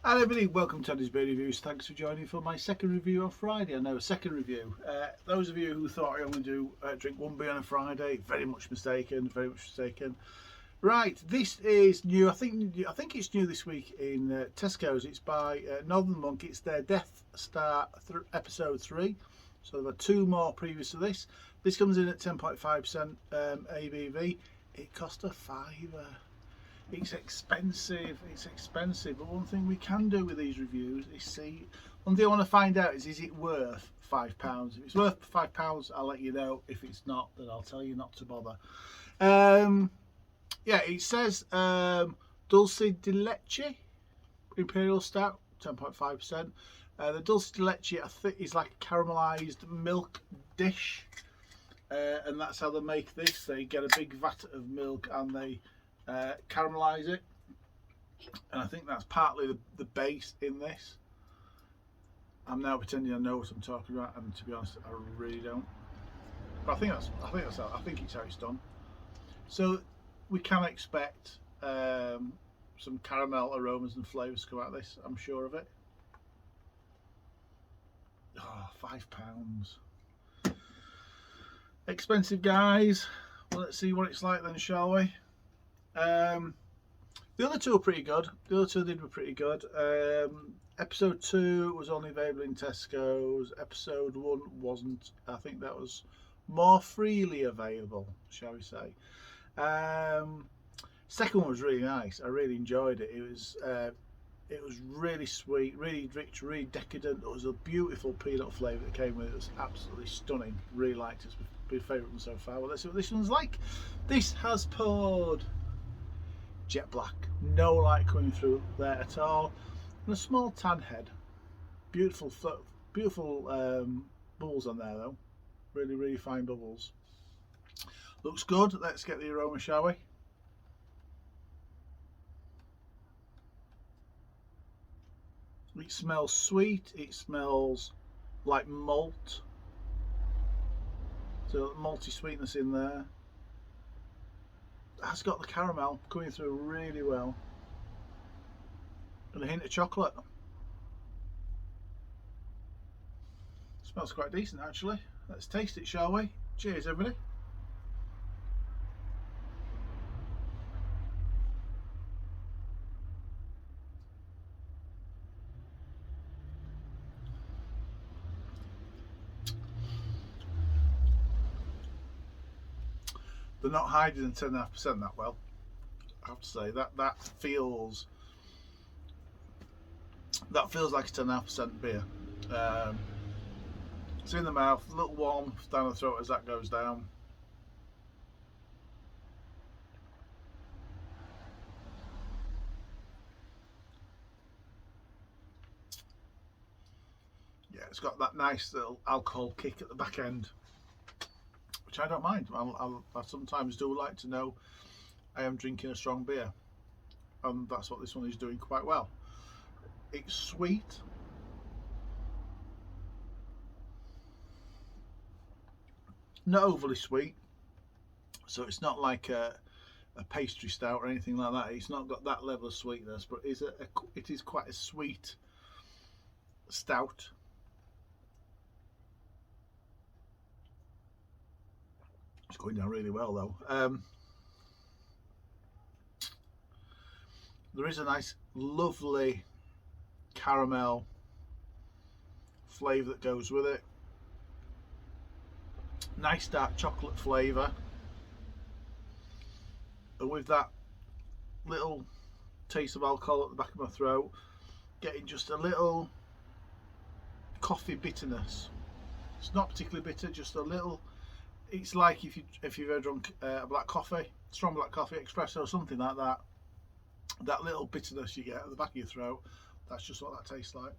Hello everybody, welcome to Tony's Beer Reviews. Thanks for joining for my second review on Friday. I know, a second review. Those of you who thought I only do drink one beer on a Friday, very much mistaken, very much mistaken. Right, this is new. I think it's new this week in Tesco's. It's by Northern Monk. It's their Death Star episode 3. So there were two more previous to this. This comes in at 10.5% ABV. It cost a £5. It's expensive, but one thing we can do with these reviews is see, one thing I want to find out is it worth £5? If it's worth £5, I'll let you know. If it's not, then I'll tell you not to bother. Yeah, it says Dulce de Leche Imperial Stout, 10.5%. The Dulce de Leche, I think, is like a caramelised milk dish, and that's how they make this. They get a big vat of milk and they caramelise it, and I think that's partly the base in this. I'm now pretending I know what I'm talking about, and to be honest, I really don't. But I think it's how it's done. So we can expect some caramel aromas and flavours to come out of this. I'm sure of it. Oh, £5. Expensive, guys. Well, let's see what it's like then, shall we? The other two are pretty good. The other two were pretty good. Episode 2 was only available in Tesco's. Episode 1 wasn't. I think that was more freely available, shall we say. Second one was really nice. I really enjoyed it. It was really sweet, really rich, really decadent. There was a beautiful peanut flavour that came with it. It was absolutely stunning. Really liked it. It's my favourite one so far. Well, let's see what this one's like. This has poured jet black, no light coming through there at all, and a small tan head. Beautiful bubbles on there though, really fine bubbles. Looks good. Let's get the aroma, shall we? It smells sweet. It smells like malt, so malty sweetness in there. Has got the caramel coming through really well, and a hint of chocolate. Smells quite decent actually. Let's taste it, shall we? Cheers everybody. They're not hiding in 10.5% that well. I have to say that feels like a 10.5% beer. It's in the mouth, a little warm down the throat as that goes down. Yeah, it's got that nice little alcohol kick at the back end, which I don't mind. I sometimes do like to know I am drinking a strong beer, and that's what this one is doing quite well. It's sweet, not overly sweet, so it's not like a pastry stout or anything like that. It's not got that level of sweetness, but it is quite a sweet stout. It's going down really well though. There is a nice lovely caramel flavour that goes with it. Nice dark chocolate flavour, and with that little taste of alcohol at the back of my throat, getting just a little coffee bitterness. It's not particularly bitter, just a little. It's like if you've ever drunk a black coffee, strong black coffee, espresso, something like that. That little bitterness you get at the back of your throat, that's just what that tastes like.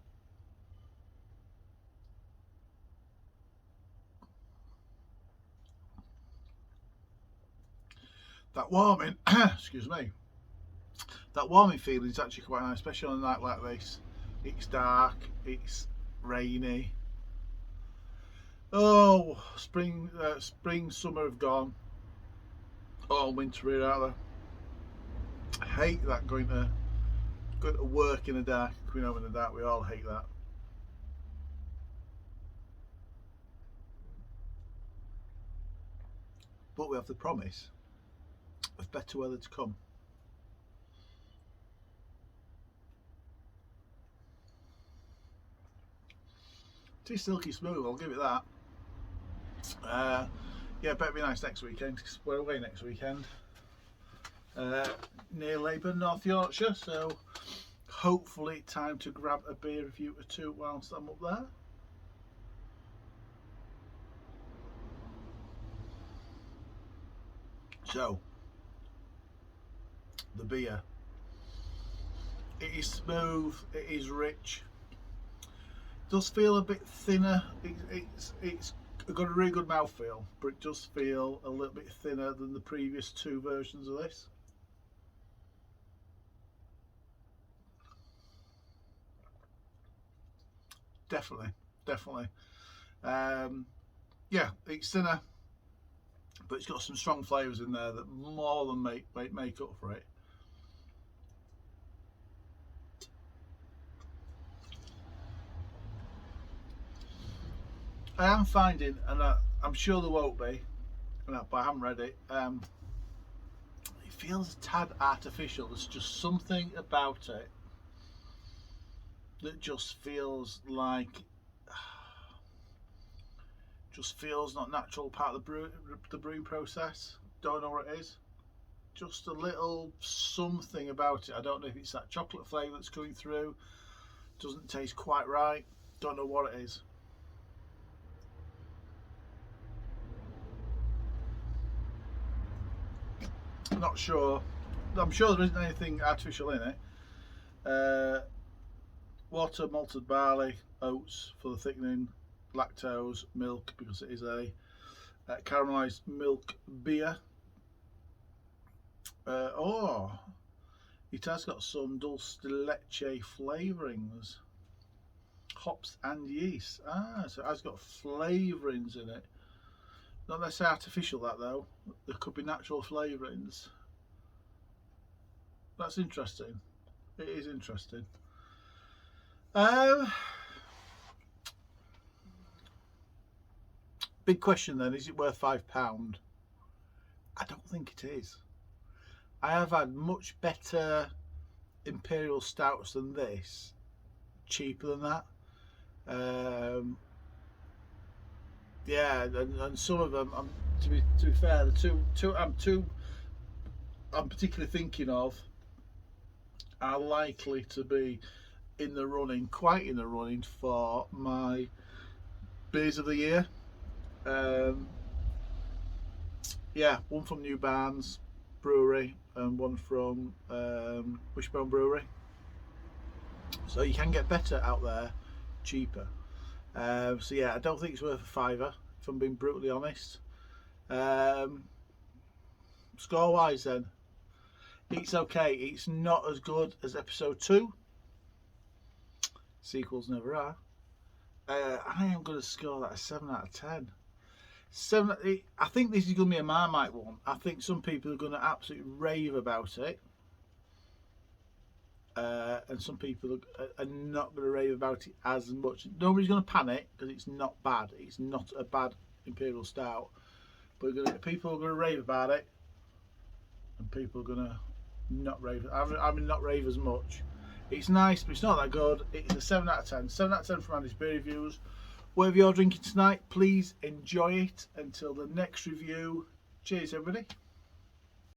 That warming, excuse me, that warming feeling is actually quite nice, especially on a night like this. It's dark, it's rainy. Oh, spring, summer have gone. All winter here out there. I hate that going to Going to work in the dark, coming home in the dark, we all hate that. But we have the promise of better weather to come. It is silky smooth, I'll give it that. Yeah, better be nice next weekend because we're away next weekend. Near Labour, North Yorkshire, so hopefully time to grab a beer review or two whilst I'm up there. So, the beer. It is smooth, it is rich. It does feel a bit thinner. It's got a really good mouthfeel, but it does feel a little bit thinner than the previous two versions of this. Definitely. Yeah, it's thinner, but it's got some strong flavours in there that more than make up for it. I am finding, and I'm sure there won't be, but I haven't read it. It feels a tad artificial. There's just something about it that just feels like, just feels not natural, part of the brewing process. Don't know what it is. Just a little something about it. I don't know if it's that chocolate flavour that's coming through. Doesn't taste quite right. Don't know what it is. Not sure. I'm sure there isn't anything artificial in it. Water, malted barley, oats for the thickening, lactose, milk because it is a caramelised milk beer. It has got some dulce de leche flavourings, hops and yeast. So it has got flavourings in it. Not necessarily artificial, that though. There could be natural flavourings. That's interesting. It is interesting. Big question then, is it worth £5? I don't think it is. I have had much better imperial stouts than this, cheaper than that. Yeah, and some of them, to be fair, the two I'm particularly thinking of are likely to be quite in the running for my beers of the year. Yeah, one from New Barnes Brewery and one from Wishbone Brewery. So you can get better out there, cheaper. So yeah, I don't think it's worth a £5, if I'm being brutally honest. Score wise then, it's okay. It's not as good as episode 2. Sequels never are. I am going to score that a 7 out of 10. I think this is going to be a Marmite one. I think some people are going to absolutely rave about it. And some people are not going to rave about it as much. Nobody's going to panic because it's not bad. It's not a bad Imperial Stout. But people are going to rave about it. And people are going to not rave. I mean, not rave as much. It's nice, but it's not that good. It's a 7 out of 10. 7 out of 10 from Andy's Beer Reviews. Whatever you're drinking tonight, please enjoy it. Until the next review, cheers everybody.